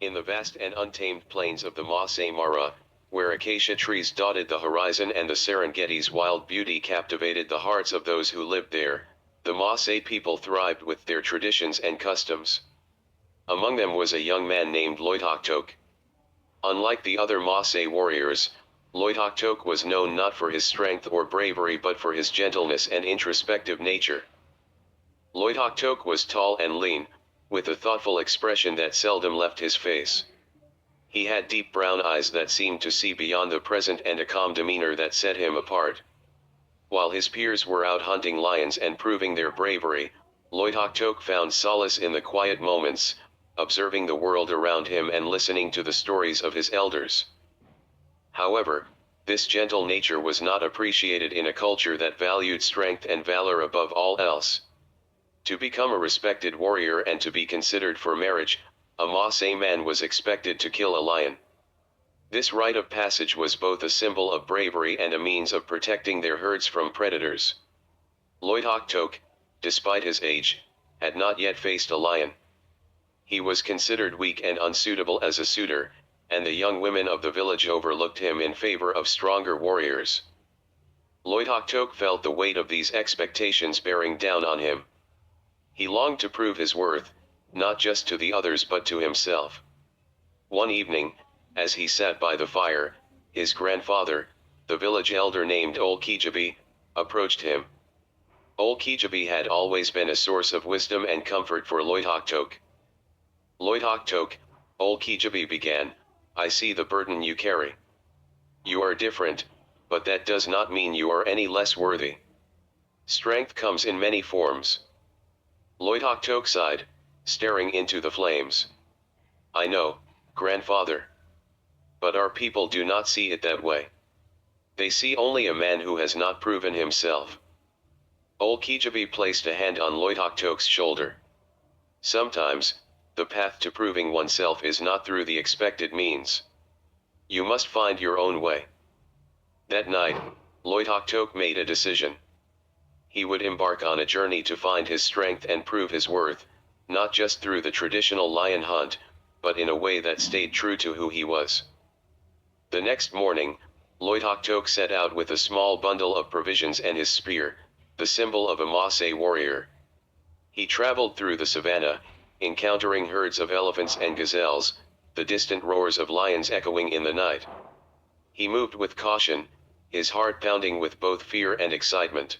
In the vast and untamed plains of the Maasai Mara, where acacia trees dotted the horizon and the Serengeti's wild beauty captivated the hearts of those who lived there, the Maasai people thrived with their traditions and customs. Among them was a young man named Loitoktok. Unlike the other Maasai warriors, Loitoktok was known not for his strength or bravery but for his gentleness and introspective nature. Loitoktok was tall and lean, with a thoughtful expression that seldom left his face. He had deep brown eyes that seemed to see beyond the present and a calm demeanor that set him apart. While his peers were out hunting lions and proving their bravery, Loitoktok found solace in the quiet moments, observing the world around him and listening to the stories of his elders. However, this gentle nature was not appreciated in a culture that valued strength and valor above all else. To become a respected warrior and to be considered for marriage, a Maasai man was expected to kill a lion. This rite of passage was both a symbol of bravery and a means of protecting their herds from predators. Loitoktok, despite his age, had not yet faced a lion. He was considered weak and unsuitable as a suitor, and the young women of the village overlooked him in favor of stronger warriors. Loitoktok felt the weight of these expectations bearing down on him. He longed to prove his worth, not just to the others but to himself. One evening, as he sat by the fire, his grandfather, the village elder named Kijabi, approached him. Kijabi had always been a source of wisdom and comfort for Loitoktok. Loitoktok, Kijabi began, I see the burden you carry. You are different, but that does not mean you are any less worthy. Strength comes in many forms. Loitoktok sighed, staring into the flames. I know, grandfather. But our people do not see it that way. They see only a man who has not proven himself. Kijabi placed a hand on Loitoktok's shoulder. Sometimes, the path to proving oneself is not through the expected means. You must find your own way. That night, Loitoktok made a decision. He would embark on a journey to find his strength and prove his worth, not just through the traditional lion hunt, but in a way that stayed true to who he was. The next morning, Loitoktok set out with a small bundle of provisions and his spear, the symbol of a Maasai warrior. He traveled through the savannah, encountering herds of elephants and gazelles, the distant roars of lions echoing in the night. He moved with caution, his heart pounding with both fear and excitement.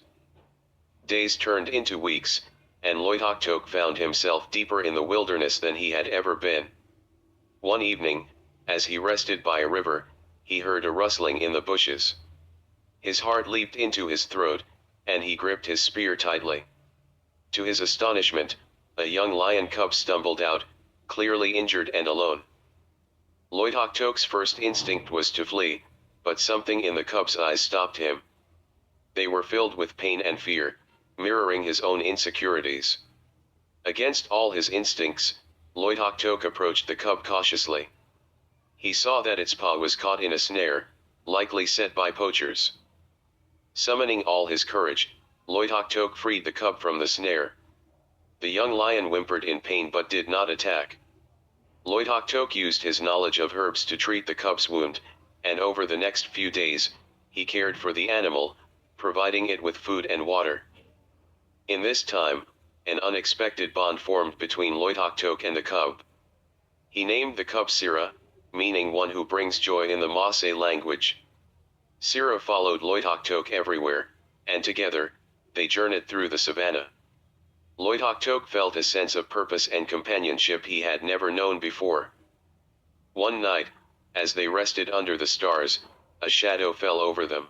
Days turned into weeks, and Loitoktok found himself deeper in the wilderness than he had ever been. One evening, as he rested by a river, he heard a rustling in the bushes. His heart leaped into his throat, and he gripped his spear tightly. To his astonishment, a young lion cub stumbled out, clearly injured and alone. Loitoktok's first instinct was to flee, but something in the cub's eyes stopped him. They were filled with pain and fear, mirroring his own insecurities. Against all his instincts, Loitoktok approached the cub cautiously. He saw that its paw was caught in a snare, likely set by poachers. Summoning all his courage, Loitoktok freed the cub from the snare. The young lion whimpered in pain but did not attack. Loitoktok used his knowledge of herbs to treat the cub's wound, and over the next few days, he cared for the animal, providing it with food and water. In this time, an unexpected bond formed between Loitoktok and the cub. He named the cub Sira, meaning one who brings joy in the Maasai language. Sira followed Loitoktok everywhere, and together, they journeyed through the savannah. Loitoktok felt a sense of purpose and companionship he had never known before. One night, as they rested under the stars, a shadow fell over them.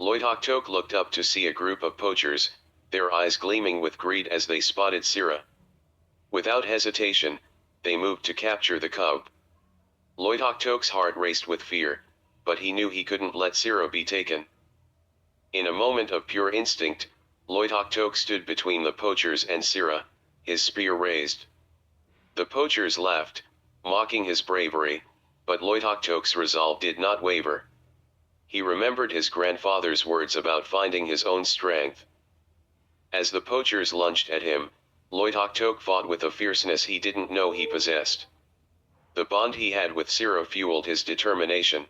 Loitoktok looked up to see a group of poachers, their eyes gleaming with greed as they spotted Sira. Without hesitation, they moved to capture the cub. Loitoktok's heart raced with fear, but he knew he couldn't let Sira be taken. In a moment of pure instinct, Loitoktok stood between the poachers and Sira, his spear raised. The poachers laughed, mocking his bravery, but Loitoktok's resolve did not waver. He remembered his grandfather's words about finding his own strength. As the poachers lunged at him, Loitoktok fought with a fierceness he didn't know he possessed. The bond he had with Sira fueled his determination.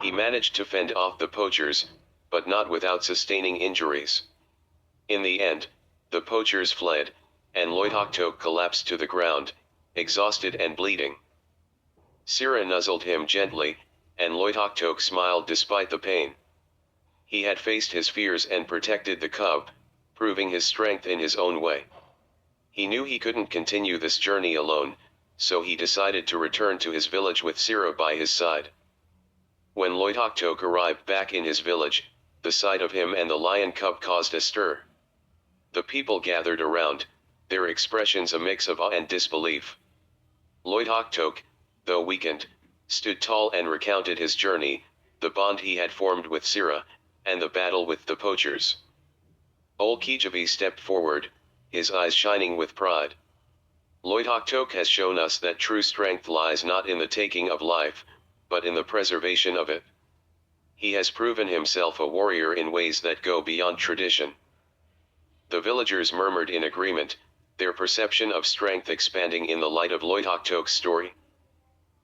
He managed to fend off the poachers, but not without sustaining injuries. In the end, the poachers fled, and Loitoktok collapsed to the ground, exhausted and bleeding. Sira nuzzled him gently, and Loitoktok smiled despite the pain. He had faced his fears and protected the cub, proving his strength in his own way. He knew he couldn't continue this journey alone, so he decided to return to his village with Sira by his side. When Loitoktok arrived back in his village, the sight of him and the lion cub caused a stir. The people gathered around, their expressions a mix of awe and disbelief. Loitoktok, though weakened, stood tall and recounted his journey, the bond he had formed with Sira, and the battle with the poachers. Old Kijabi stepped forward, his eyes shining with pride. Loitoktok has shown us that true strength lies not in the taking of life, but in the preservation of it. He has proven himself a warrior in ways that go beyond tradition. The villagers murmured in agreement, their perception of strength expanding in the light of Loitoktok's story.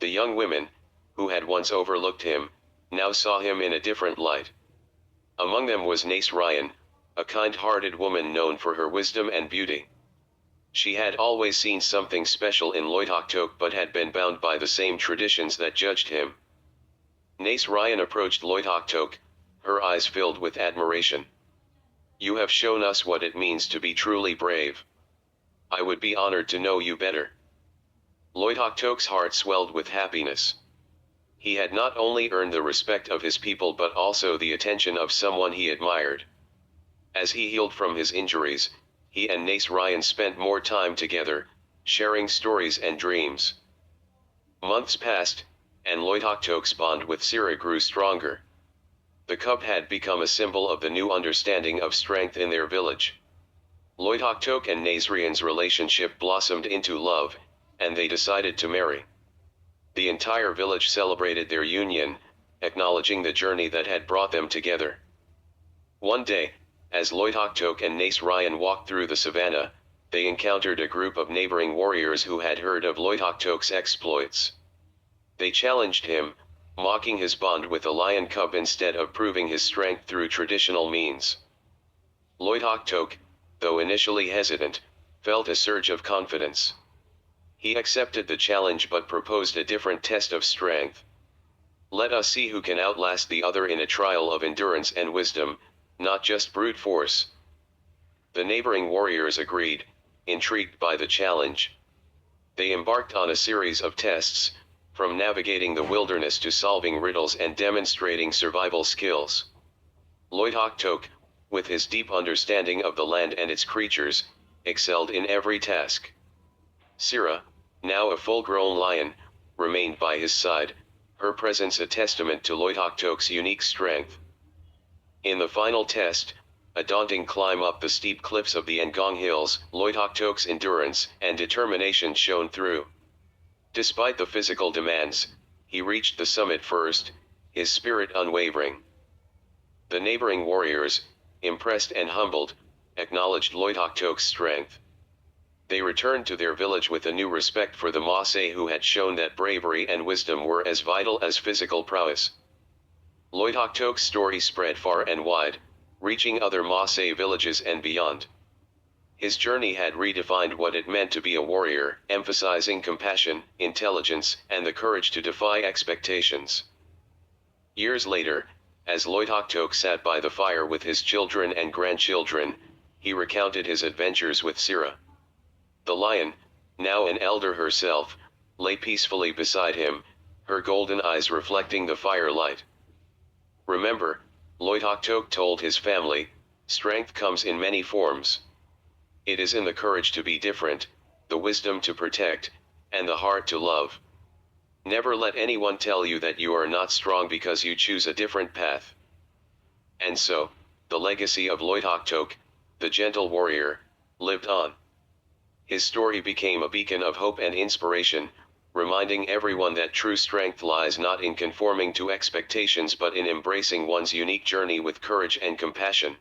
The young women, who had once overlooked him, now saw him in a different light. Among them was Nace Ryan, a kind-hearted woman known for her wisdom and beauty. She had always seen something special in Loitoktok but had been bound by the same traditions that judged him. Nace Ryan approached Loitoktok, her eyes filled with admiration. "You have shown us what it means to be truly brave. I would be honored to know you better." Loitoktok's heart swelled with happiness. He had not only earned the respect of his people but also the attention of someone he admired. As he healed from his injuries, he and Nace Ryan spent more time together, sharing stories and dreams. Months passed, and Loitoktok's bond with Sira grew stronger. The cub had become a symbol of the new understanding of strength in their village. Loitoktok and Nace Ryan's relationship blossomed into love, and they decided to marry. The entire village celebrated their union, acknowledging the journey that had brought them together. One day, as Loitoktok and Nace Ryan walked through the savannah, they encountered a group of neighboring warriors who had heard of Loitoktok's exploits. They challenged him, mocking his bond with a lion cub instead of proving his strength through traditional means. Loitoktok, though initially hesitant, felt a surge of confidence. He accepted the challenge but proposed a different test of strength. "Let us see who can outlast the other in a trial of endurance and wisdom, not just brute force." The neighboring warriors agreed, intrigued by the challenge. They embarked on a series of tests, from navigating the wilderness to solving riddles and demonstrating survival skills. Loitoktok, with his deep understanding of the land and its creatures, excelled in every task. Sira, now a full-grown lion, remained by his side, her presence a testament to Loitoktok's unique strength. In the final test, a daunting climb up the steep cliffs of the Ngong Hills, Loitoktok's endurance and determination shone through. Despite the physical demands, he reached the summit first, his spirit unwavering. The neighboring warriors, impressed and humbled, acknowledged Loitoktok's strength. They returned to their village with a new respect for the Maasai who had shown that bravery and wisdom were as vital as physical prowess. Loitoktok's story spread far and wide, reaching other Maasai villages and beyond. His journey had redefined what it meant to be a warrior, emphasizing compassion, intelligence, and the courage to defy expectations. Years later, as Loitoktok sat by the fire with his children and grandchildren, he recounted his adventures with Sira. The lion, now an elder herself, lay peacefully beside him, her golden eyes reflecting the firelight. "Remember," Loitoktok told his family, "strength comes in many forms. It is in the courage to be different, the wisdom to protect, and the heart to love. Never let anyone tell you that you are not strong because you choose a different path." And so, the legacy of Loitoktok, the gentle warrior, lived on. His story became a beacon of hope and inspiration, reminding everyone that true strength lies not in conforming to expectations but in embracing one's unique journey with courage and compassion.